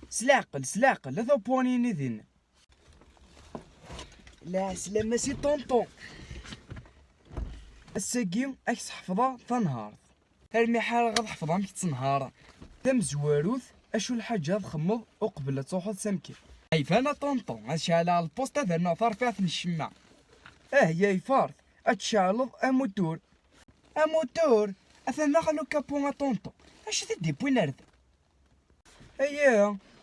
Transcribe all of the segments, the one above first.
سلاقل هذا بوانيني ذين. لا سلامة سي طونطون. الساقي اكس حفظة تنهار. هرمي حال غاد حفظها مك تنهار. تم زواروث اشو الحاجة تخمض وقبل توحد سمكي. اي فانا طونطون اشعل على البوست هذا ناثر فيها في الشمع. يا يفارث اتشعلض اموتور اثنا خلو كابو طونطون اش تدي بوين ارد.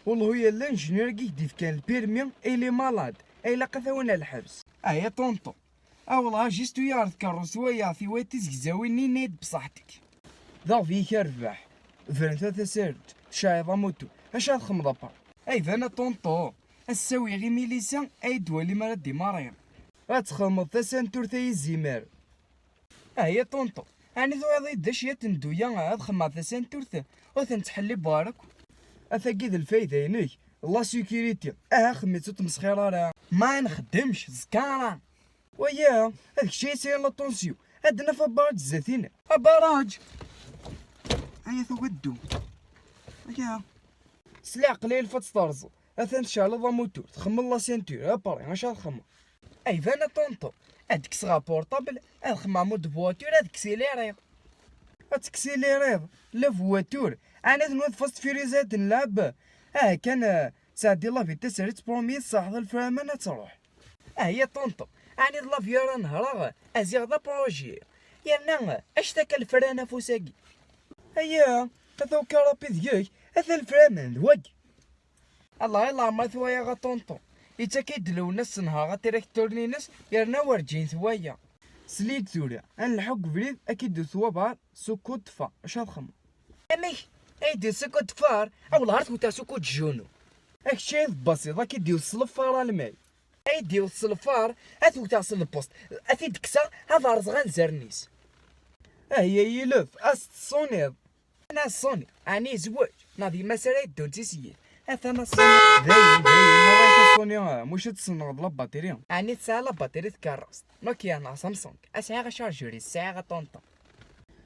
والله يا الانجينير كيف كان البيرمي الي مالاد اي لا قثونا الحبس. يا طونطون والله جيستو يعرض كاروسوا يعطي واتيز زاويني نيد بصحتك ذا فيك رباح فرنتا سرد شايضة موتو اش تخمض بار فانا طونطون الساوي غي ميليسا اي دوالي مرادي ماريم غتخمض تسانتور تاي الزمار. يا طونطون يعني ذو يضي داشية تندويا غاد خمض تسانتور وثنتحلي بارك اثاكيد الفايدة ينيك لا سيكوريتي خميتو تمسخيرة راه ما نخدمش زكارة. ويا هذاك الشيء سير لا طونسيو عندنا في باراج زاتينا باراج ثو قدو سلاع قليل فتسترزو اثن شالض موتور تخمم لا سينتور باري ماشي تخمم فانا طونطو هاديك صغا بورطابل خمام مود فواتور هاديك تكسيليريض لا فواتور انا تنوض فاست فيريزات نلعب كان سعدي لا فيتا سريت بروميي صاحب الفرامانة تروح. يا طونطو يعني لا فيارا نهرا ازيغ دا بروجي يانا اشتكى الفرانة فوساكي. هذا كرابي ديالك هذا الفرامان ذواك الله يلا ما ثوايا غا طونطون يتاكيد لو ناس نهار تيريكتورني ناس يرنا ورجين ثوايا سليد ثوريا الحق بريد اكيد ثوابار سكوت فا اش هتخمم امي ايدي سكوت فار والله عرفت تا سكوت جونو اكشي بسيط اكيد يوصل فار الماء ايدي يوصل فار اثو تاصل البوست اثي دكسا هذا رزغان زرنيس هي يلف الصونيض انا الصوني اني زواج ناضي مساله دون تسيير انا الصوني داين رايت الصوني مش تصنغ لا باتري اني تسع لا باتري تكرست نوكيا انا سامسونج اسعى شارجوري الساعه طونطون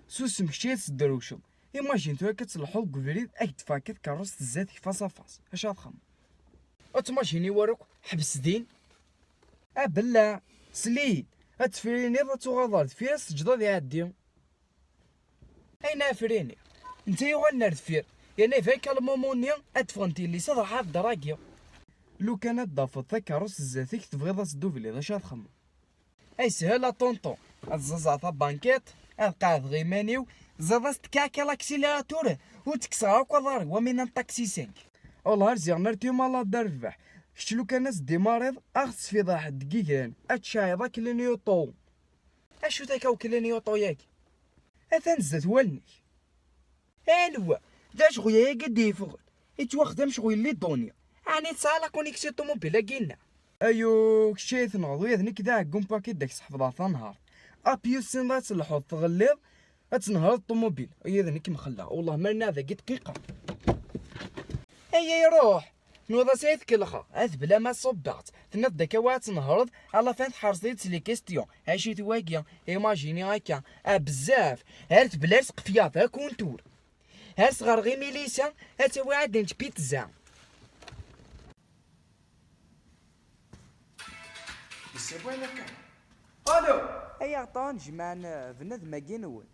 سوسم شيت صدروشو ايماجين تو كتصلحو الكفريد اكد فاكت كرست الزات فاس فاس اش تخم وتماجيني وروك حبس دين بلا سليد هتفريني تغادر في السجده ديال عدي اين فريني انت يغنى دفير يعني فيك المومونيا اتفغنتي اللي صدر حاف دراكيا لو كانت ضافت كاروس الزاتيك تبغيض تصدو في لي اش تخمم سهل طونطون الزازا بانكيت القاعد غيمانيو زادست كاكا لاكسيلاتور وتكسر كوادر ومن الطاكسي 5 والله رزيغ نرتي مالا دار الرباح شتلو كان ناس دي مريض اخص في ضاح دقيقان اتشايضا كلينيوطو اشو تاكاو كلينيوطو ياك اثنزت والني الوا دا شغويا قد يفغل يتوخدم شغوي لي دونيا يعني تسالا كونيكسيون طوموبيل كينا كشي تنوض يذني كدا كومبا كي صحفضا تنهار ابيو سين تصلحو تغليظ تنهار الطوموبيل يذني كي مخلا والله مرنا ذا دقيقه يروح نوضا سيث كلخا بلا ما صبعت تنض كوا تنهرض على فين حرصيت لي كيستيون هاشي تواكيا ايماجيني هكا بزاف هارت بلا رزق فياض كونتور هار صغار غي ميليسا هاتا واعد نج بيتزا السبوانة كان الو عطان جمعنا بنادم ماكينول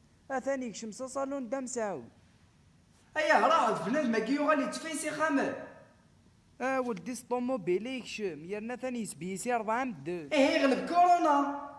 ثاني يكشم صالون دام ساود راه بنادم ماكي يغالي تفيسي خامر ولدي الطوموبيل يكشم يرنا ثاني سبيسي 4 مد غلب كورونا